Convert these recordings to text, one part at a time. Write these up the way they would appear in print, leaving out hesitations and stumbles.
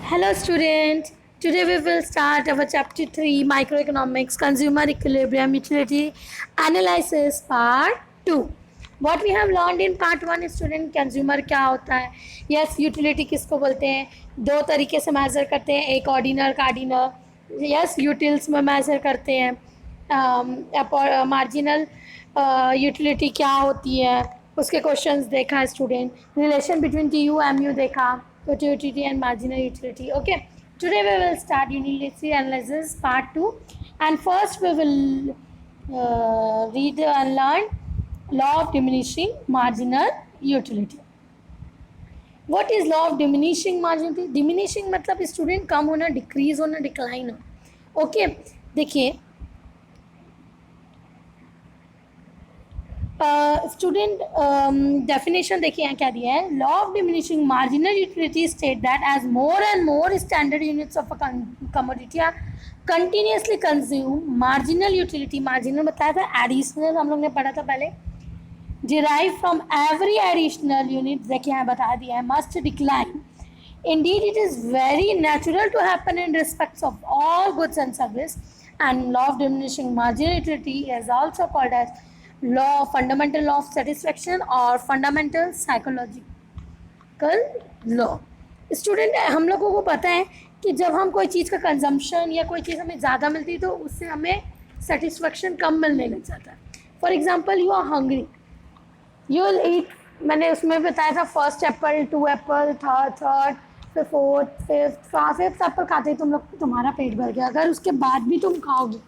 Hello student, today we will start our chapter 3 microeconomics consumer equilibrium utility analysis part 2. What we have learned in part 1 student consumer क्या होता है. Yes, utility किसको बोलते हैं. दो तरीके से मेजर करते हैं, एक ऑर्डिनल कार्डिनल. Yes, यूटिल्स में मेजर करते हैं. मार्जिनल यूटिलिटी क्या होती है उसके क्वेश्चंस देखा है student. Relation between T U M U देखा. Total utility and marginal utility. Okay, today we will start utility analysis part 2, and first we will read and learn law of diminishing marginal utility. What is law of diminishing marginal? Diminishing मतलब student कम होना, decrease होना, decline होना. Okay, देखिए student definition देखिए यहाँ क्या दिया है. Law of diminishing marginal utility state that as more and more standard units of a commodity are continuously consume. Marginal utility, marginal बताया था, एडिशनल हम लोग ने पढ़ा था पहले. Derive from every additional unit, देखिए यहाँ बता दिया है, must decline. Indeed, it is very natural to happen in respects of all goods and service, and law of diminishing marginal utility is also called as fundamental law of satisfaction or fundamental psychological law. Student हम लोगों को पता है कि जब हम कोई चीज़ का कंजम्पशन या कोई चीज़ हमें ज़्यादा मिलती है तो उससे हमें सेटिस्फेक्शन कम मिलने लग जाता है. For example, you are hungry, you will eat. मैंने उसमें बताया था फर्स्ट एप्पल, 2 एप्पल, थर्ड, फिर फोर्थ, फिफ्थ एप्पल खाते ही तुम लोग, तुम्हारा पेट भर गया. अगर उसके बाद भी तुम खाओगे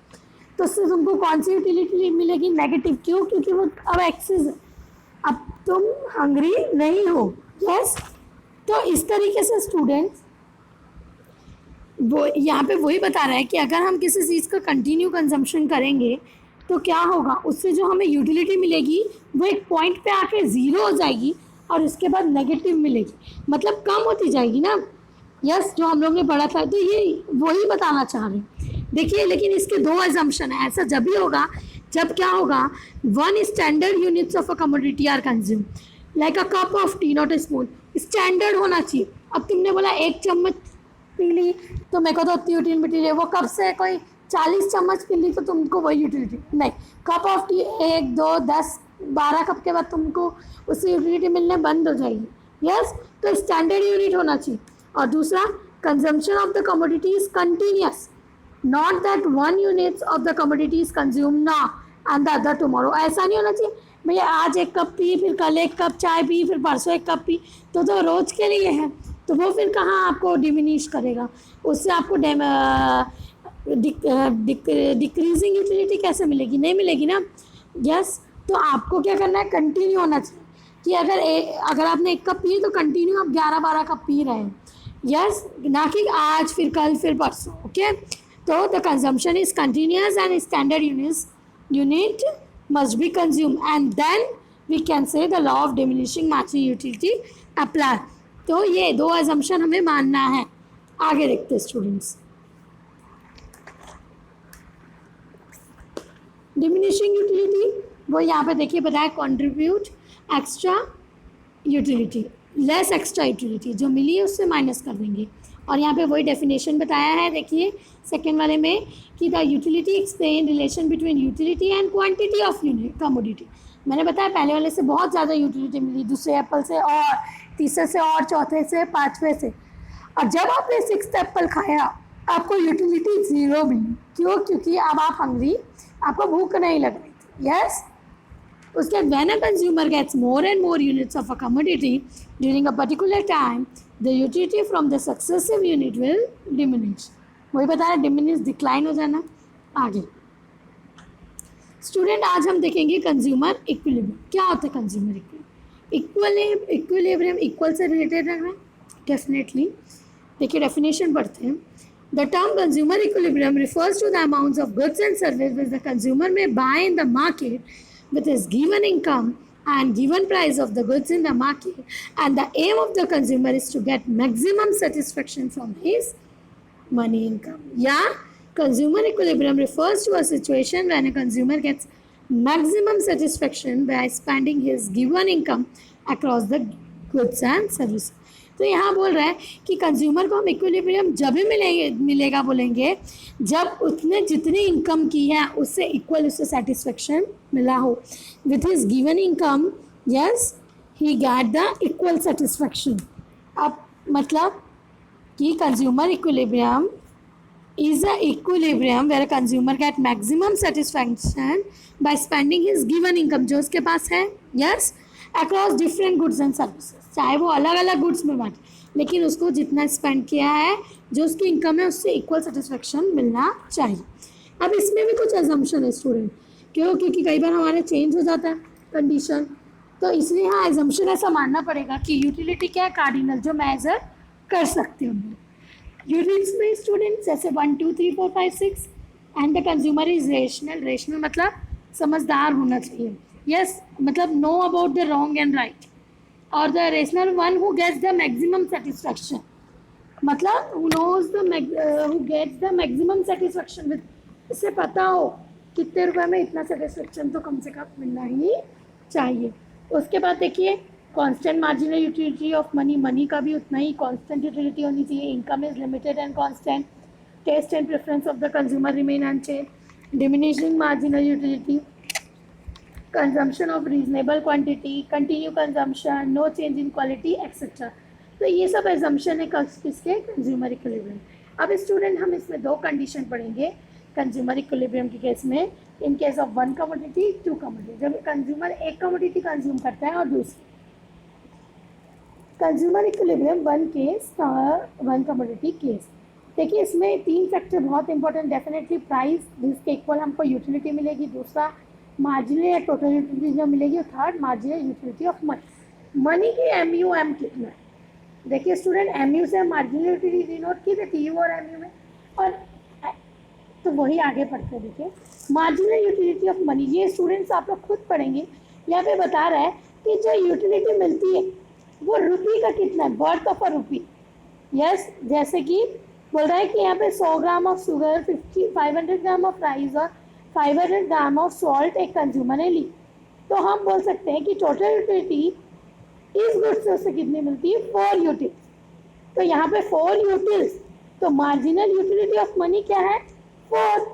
तो उससे तुमको कौन सी यूटिलिटी मिलेगी? नेगेटिव. क्यों? क्योंकि वो अब एक्सेस है, अब तुम हंग्री नहीं हो. यस, तो इस तरीके से स्टूडेंट्स वो यहाँ पे वही बता रहा है कि अगर हम किसी चीज़ का कंटिन्यू कंजम्पशन करेंगे तो क्या होगा, उससे जो हमें यूटिलिटी मिलेगी वो एक पॉइंट पे आके ज़ीरो हो जाएगी और उसके बाद नेगेटिव मिलेगी, मतलब कम होती जाएगी ना. यस, जो हम लोग ने पढ़ा था, तो ये वही बताना चाह रहे हैं. देखिए, लेकिन इसके दो एजम्पशन है. ऐसा जब भी होगा जब क्या होगा, one standard units of a commodity are consume, like a cup of tea, not a spoon. Standard होना चाहिए. अब तुमने बोला 1 चम्मच पी ली तो मेरे को तो उतनी यूटिलिटी है. वो कप से कोई 40 चम्मच पी ली तो तुमको वही यूटिलिटी नहीं. कप ऑफ टी 1, 2, 10, 12 कप के बाद तुमको उससे यूटिलिटी मिलने बंद हो जाएगी. यस, तो स्टैंडर्ड यूनिट होना चाहिए. और दूसरा, consumption of the commodity is continuous, not that one units of the commodity is consume ना एंड द अदर टुमारो. ऐसा नहीं होना चाहिए भैया आज 1 कप पी, फिर कल 1 कप चाय पी, फिर परसों 1 कप पी, तो रोज़ के लिए है. तो वो फिर कहाँ आपको डिमिनिश करेगा, उससे आपको डिक्रीजिंग यूटिलिटी कैसे मिलेगी? नहीं मिलेगी ना. यस, तो आपको क्या करना है, कंटिन्यू होना चाहिए कि अगर आपने 1 कप पी तो कंटिन्यू आप 11-12 कप पी रहे हैं. यस, ना कि आज फिर कल फिर परसों. ओके, तो the consumption is continuous and standard unit must be consume and then we can say the law of diminishing marginal utility apply. तो ये दो असम्पशन हमें मानना है. आगे देखते हैं स्टूडेंट्स. डिमिनिशिंग यूटिलिटी वो यहाँ पे देखिए बताया, contribute extra utility, less extra utility जो मिली है उससे माइनस कर देंगे. और यहाँ पे वही डेफिनेशन बताया है, देखिए सेकेंड वाले में, कि the utility explain relation between utility and quantity of unit commodity. मैंने बताया पहले वाले से बहुत ज़्यादा यूटिलिटी मिली, दूसरे एप्पल से और तीसरे से और चौथे से पाँचवें से. और जब आपने 6th एप्पल खाया आपको यूटिलिटी 0 मिली. क्यों? क्योंकि अब आप हंग्री, आपको भूख नहीं लग रही थी. यस, उसके when a consumer gets more and more units of a commodity during a particular time, the utility from the successive unit will diminish. वही बता रहा, डिमिनिश, डिक्लाइन हो जाना. आगे स्टूडेंट आज हम देखेंगे कंज्यूमर इक्विलिब्रियम. क्या होता है कंज्यूमर इक्विलिब्रियम? इक्विलिब्रियम इक्वल से रिलेटेड रख रहे हैं डेफिनेटली. देखिए डेफिनेशन पढ़ते हैं. The term consumer equilibrium refers to the amounts of goods and services which the consumer may buy in the market with his given income and given price of the goods in the market, and the aim of the consumer is to get maximum satisfaction from his money income. Yeah, consumer equilibrium refers to a situation when a consumer gets maximum satisfaction by spending his given income across the goods and services. तो यहाँ बोल रहा है कि consumer को हम equilibrium जब भी मिलेगा बोलेंगे जब उसने जितनी इनकम की है उससे इक्वल उससे सेटिस्फेक्शन मिला हो। With his given income yes he get the equal satisfaction. अब मतलब कि consumer equilibrium is a equilibrium where a consumer get maximum satisfaction by spending his given income जो उसके पास है yes across different goods and services, चाहे वो अलग अलग गुड्स में बांटे लेकिन उसको जितना स्पेंड किया है जो उसकी इनकम है उससे इक्वल सेटिस्फेक्शन मिलना चाहिए। अब इसमें भी कुछ एजम्पशन है स्टूडेंट, क्योंकि कई बार हमारे चेंज हो जाता है कंडीशन, तो इसलिए हाँ एजम्पशन ऐसा मानना पड़ेगा कि यूटिलिटी क्या है कार्डिनल जो मेजर कर सकते हैं। यूनिट्स में स्टूडेंट्स जैसे 1 2 3 4 5 6 and the consumer is rational. Rational मतलब समझदार होना चाहिए यस मतलब know about the wrong and right, और the rational one who gets the maximum satisfaction मतलब who knows the who gets the maximum satisfaction with, इससे पता हो कितने रुपए में इतना सेटिस्फैक्शन तो कम से कम मिलना ही चाहिए। उसके बाद देखिए constant marginal utility of money, money का भी उतना ही कांस्टेंट यूटिलिटी होनी चाहिए। Income is limited and constant, taste and preference of the consumer remain unchange, diminishing marginal utility, consumption of reasonable quantity, continue consumption, no change in quality etcetera. तो ये सब assumption है किसके कंज्यूमर इक्विलिब्रियम। अब student हम इसमें दो condition पढ़ेंगे कंज्यूमर इक्विलिब्रियम के केस में, in case of one commodity two commodity, जब कंज्यूमर एक कमोडिटी कंज्यूम करता है और दूसरी consumer equilibrium one commodity case. देखिए इसमें तीन फैक्टर बहुत इंपॉर्टेंट, डेफिनेटली प्राइस जिसके इक्वल हमको यूटिलिटी मिलेगी, दूसरा मार्जिनल या टोटल यूटिलिटी जो मिलेगी, और third marginal utility of money. Money की MUM कितना है देखिए स्टूडेंट, MU से मार्जिनल यूटिलिटी डिनोट की थी TU और MU में, और तो वही आगे पढ़ते हैं। देखिए मार्जिनल यूटिलिटी ऑफ मनी, ये स्टूडेंट्स आप लोग खुद पढ़ेंगे। यहाँ पे बता रहा है कि जो यूटिलिटी मिलती है वो रुपी का कितना है, worth of a rupee yes. जैसे कि बोल रहा है कि यहाँ पे 100 gram of sugar, 500 gram of rice और 500 ग्राम ऑफ सॉल्ट एक कंज्यूमर ने ली, तो हम बोल सकते हैं कि टोटल यूटिलिटी इस गुड्स से उससे कितनी मिलती है 4 यूटिल्स। तो यहाँ पे 4 यूटिल्स, तो मार्जिनल यूटिलिटी ऑफ मनी क्या है 4,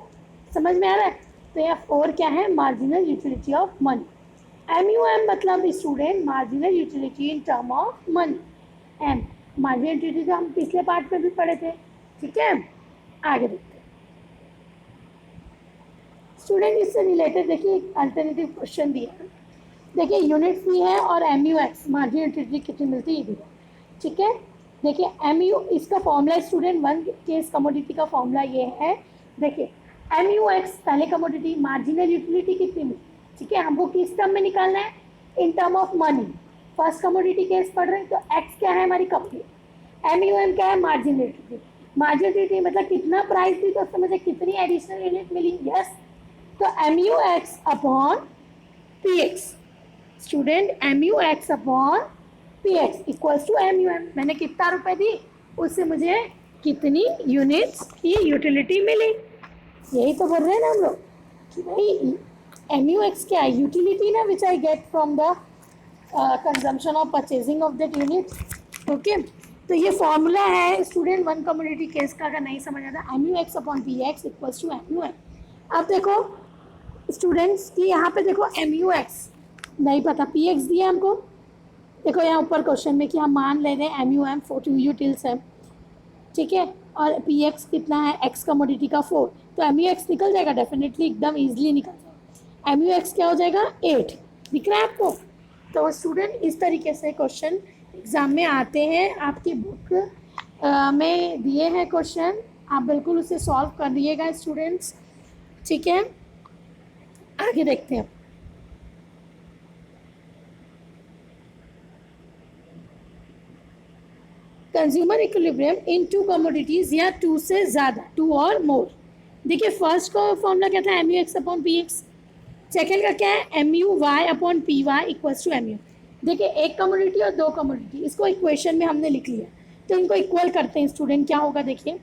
समझ में आ रहा है। तो यहाँ 4 क्या है marginal utility of money. MUM मतलब student marginal utility in term of money, M marginal utility तो हम पिछले पार्ट में भी पढ़े थे, ठीक है। आगे देखते हैं स्टूडेंट, इससे रिलेटेड देखिए एक अल्टरनेटिव क्वेश्चन दिया है। देखिए यूनिट फी है और MUX मार्जिनल यूटिलिटी कितनी मिलती है ये, ठीक है। देखिए MU इसका formula student one case commodity का फॉर्मूला ये है। देखिए MUX पहले कमोडिटी मार्जिनल यूटिलिटी कितनी मिलती है, ठीक है, हमको किस टर्म में निकालना है इन term of money. First commodity case पढ़ रहे हैं तो एक्स क्या है हमारी कंपनी, MUM क्या है मार्जिनल यूटिलिटी। मार्जिनल यूटिलिटी मतलब कितना प्राइस थी तो उससे मुझे कितनी एडिशनल यूनिट मिली यस। तो MUX upon PX student, MUX upon PX equals to MUM। मैंने कितना रुपए दी उससे मुझे कितनी यूनिट्स की यूटिलिटी मिली, यही तो बोल रहे हैं ना हम लोग कि भाई MUX क्या है यूटिलिटी ना which I get from the consumption of purchasing of that unit, okay. तो ये फॉर्मूला है स्टूडेंट वन कमोडिटी केस का, अगर नहीं समझ आता MUX upon PX equals to MUM। अब देखो स्टूडेंट्स की यहाँ पे देखो MUX नहीं पता, PX दिया हमको, देखो यहाँ ऊपर क्वेश्चन में कि हम मान ले रहे हैं MUM 4 यूटिल्स है, ठीक है, और PX कितना है X कमोडिटी का 4, तो MUX निकल जाएगा डेफिनेटली, एकदम ईजिली निकल जाएगा। MUX क्या हो जाएगा 8, दिख रहा है आपको। तो स्टूडेंट इस तरीके से क्वेश्चन एग्ज़ाम में आते हैं, आपकी बुक में दिए हैं क्वेश्चन, आप बिल्कुल उसे सॉल्व कर दिएगा स्टूडेंट्स, ठीक है। आगे देखते हैं कंज्यूमर इक्विलिब्रियम इन 2 कमोडिटीज या 2 से ज़्यादा, 2 और मोर। देखिए फर्स्ट का फॉर्मूला क्या था MUX अपॉन PX, सेकेंड का क्या है MUY upon PY equals to MU। देखिए एक कमोडिटी और 2 कमोडिटी, इसको इक्वेशन में हमने लिख लिया, तो इनको इक्वल करते हैं स्टूडेंट, क्या होगा देखिए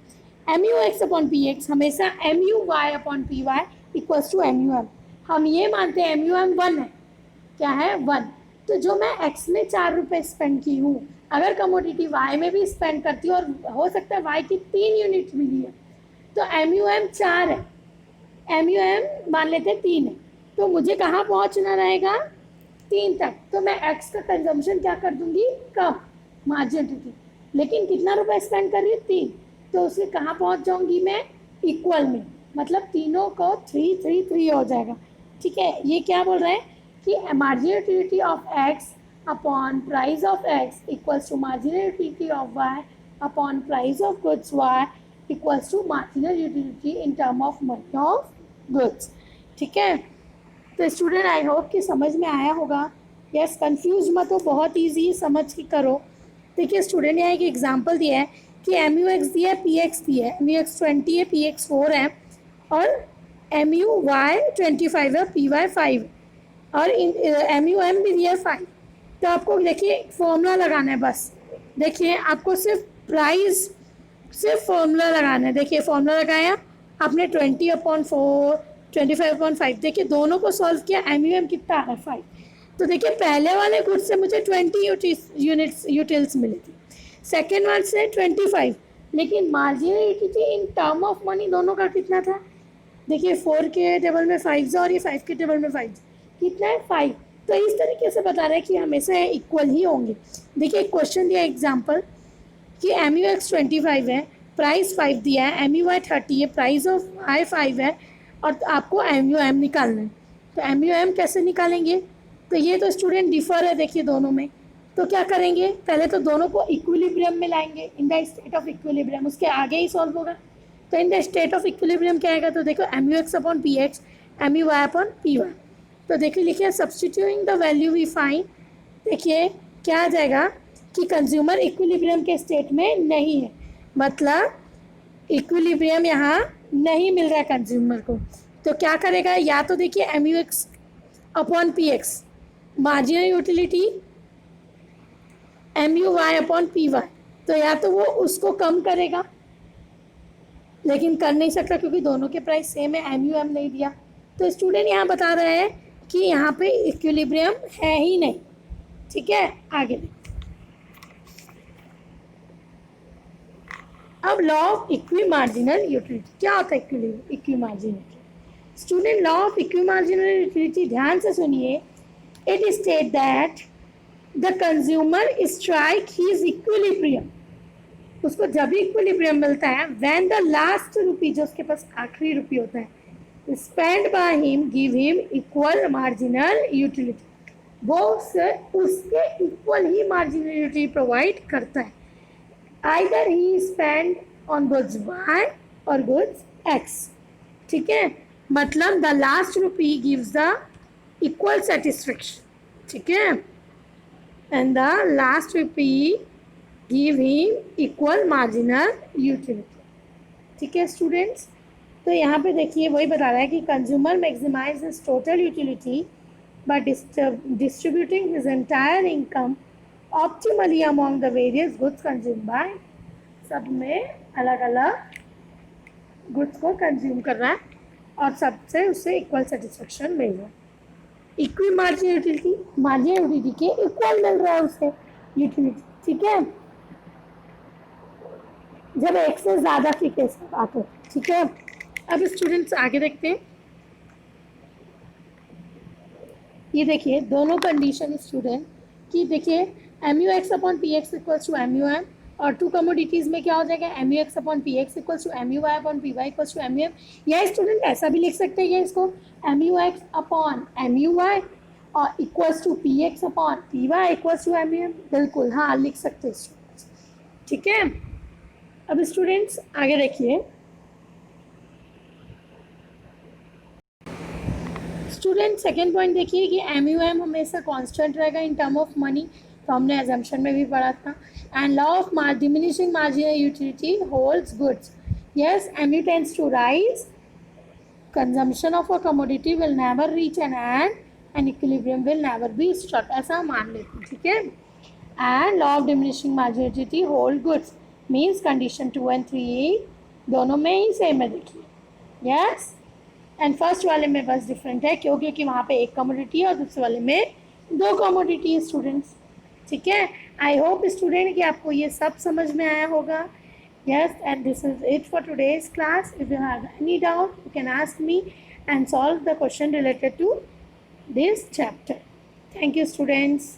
MUX अपॉन PX हमेशा MUY upon PY equals to MUM। हम ये मानते हैं MUM 1 है, क्या है 1, तो जो मैं X में 4 रुपये स्पेंड की हूँ अगर कमोडिटी वाई में भी स्पेंड करती है और हो सकता है वाई की 3 यूनिट मिली है, तो एम यू एम 4 है, एम यू एम मान लेते हैं 3 है, तो मुझे कहाँ पहुँचना रहेगा 3 तक, तो मैं एक्स का कंजम्पशन क्या कर दूंगी कम, मार्जिन यूटिलिटी, लेकिन कितना रुपए स्पेंड कर रही है 3, तो उससे कहाँ पहुँच जाऊंगी मैं इक्वल में, मतलब तीनों को 3 हो जाएगा। ठीक है, ये क्या बोल रहे हैं कि marginal utility of x upon price of x equals to marginal utility of y upon price of goods y equals to marginal utility in term of money of goods. ठीक है, तो स्टूडेंट आई होप कि समझ में आया होगा। Yes, confuse मत हो, बहुत ईजी समझ के करो। देखिए स्टूडेंट, यहाँ एक एग्जांपल दिया है कि एम यू एक्स दिया है, पी एक्स दिया है, एम यू एक्स 20 है, पी एक्स 4 है, और एम यू वाई 25 है, पी वाई 5, और एम यू एम भी दिया है 5। तो आपको देखिए फॉर्मूला लगाना है बस। देखिए आपको सिर्फ फॉर्मूला लगाना है। देखिए फॉर्मूला लगाया आपने 20/4, 25/5, देखिए दोनों को सॉल्व किया, एम यू एम कितना आ रहा है 5। तो देखिए पहले वाले गुड्स से मुझे 20 यूनिट्स यूटिल्स मिली थी, सेकेंड वन से 25, लेकिन marginal utility in term of money दोनों का कितना था। देखिए 4 के टेबल में 5 और ये 5 के टेबल में 5, कितना है 5। तो इस तरीके से बता रहे हैं कि हमेशा इक्वल ही होंगे। देखिए एक क्वेश्चन दिया एग्जाम्पल कि एम यू एक्स 25 है, प्राइस 5 दिया है, एम यू वाई 30 है, प्राइस ऑफ वाई 5 है, और आपको एम यू एम निकालना है। तो एम यू एम कैसे निकालेंगे, तो ये तो स्टूडेंट डिफर है देखिए दोनों में। तो क्या करेंगे, पहले तो दोनों को इक्विलिब्रियम में लाएंगे, in the state of equilibrium, उसके आगे ही सॉल्व होगा। तो in the state of equilibrium क्या आएगा, तो देखो M U X upon P X, M U Y upon P Y. तो देखिए लिखिए substituting the value we find, देखिए क्या आ जाएगा कि कंज्यूमर इक्विलिब्रियम के स्टेट में नहीं है, मतलब इक्विलिब्रियम यहाँ नहीं मिल रहा है कंज्यूमर को। तो क्या करेगा, या तो देखिए M U X upon P X, marginal utility M U Y upon P Y, तो या तो वो उसको कम करेगा, लेकिन कर नहीं सकता क्योंकि दोनों के प्राइस सेम है, एम यू एम नहीं दिया। तो स्टूडेंट यहाँ बता रहे हैं कि यहाँ पे इक्विलिब्रियम है ही नहीं। ठीक है, आगे देखो। अब law of equi marginal utility क्या होता है, equi marginal student, law of equi marginal utility ध्यान से सुनिए। It state that the consumer strike his equilibrium, उसको जब भी इक्विलिब्रियम मिलता है, व्हेन द लास्ट रुपी, जो उसके पास आखिरी रुपी होता है, spend by him give him equal marginal utility, वो उसके इक्वल ही मार्जिनल यूटिलिटी प्रोवाइड करता है। आइदर ही स्पेंड ऑन गुड्स वाई और गुड्स एक्स। ठीक है, मतलब the last rupee gives the equal satisfaction. ठीक है, and the last rupee give him equal marginal utility. ठीक है स्टूडेंट्स, तो यहाँ पे देखिए वही बता रहा है कि consumer maximize his total utility by distributing his entire income optimally among the various goods consume by, सब में अलग अलग गुड्स को कंज्यूम कर रहा है और सबसे उससे इक्वल सेटिस्फेक्शन मिल रहा है। Equi marginal utility, marginal utility के इक्वल मिल रहा है उसे यूटिलिटी। ठीक है, जब एक से ज़्यादा की केस में बात हो। ठीक है, अब स्टूडेंट्स आगे देखते हैं। ये देखिए दोनों कंडीशन स्टूडेंट की, देखिए M U X upon P X equals to M U M, और टू कमोडिटीज़ में क्या हो जाएगा, M U X upon P X equals to M U Y upon P Y equals to M U M. या student ऐसा भी लिख सकते हैं इसको, M U X upon M U Y और equals to P X upon P Y equals to M U M. बिल्कुल हाँ, लिख सकते हैं स्टूडेंट्स। ठीक है, अब स्टूडेंट्स आगे देखिए। स्टूडेंट सेकेंड पॉइंट देखिए कि एम यू एम हमेशा कांस्टेंट रहेगा इन टर्म ऑफ मनी, तो हमने एजम्पशन में भी पढ़ा था। And law of diminishing marginal utility holds goods, yes M U tends to rise, consumption of a commodity will never reach an end and equilibrium will never be struck, ऐसा हम मान लेते हैं। ठीक है, and law of diminishing marginal utility hold goods means condition 2 और 3 दोनों में ही सेम है। देखिए यस, एंड फर्स्ट वाले में बस डिफरेंट है क्योंकि वहाँ पे एक कमोडिटी है और दूसरे वाले में 2 कमोडिटी है स्टूडेंट्स। ठीक है, आई होप स्टूडेंट कि आपको ये सब समझ में आया होगा. Yes, and this is it for today's class. If you have any doubt, you can ask me and solve the question related to this chapter. Thank you, students.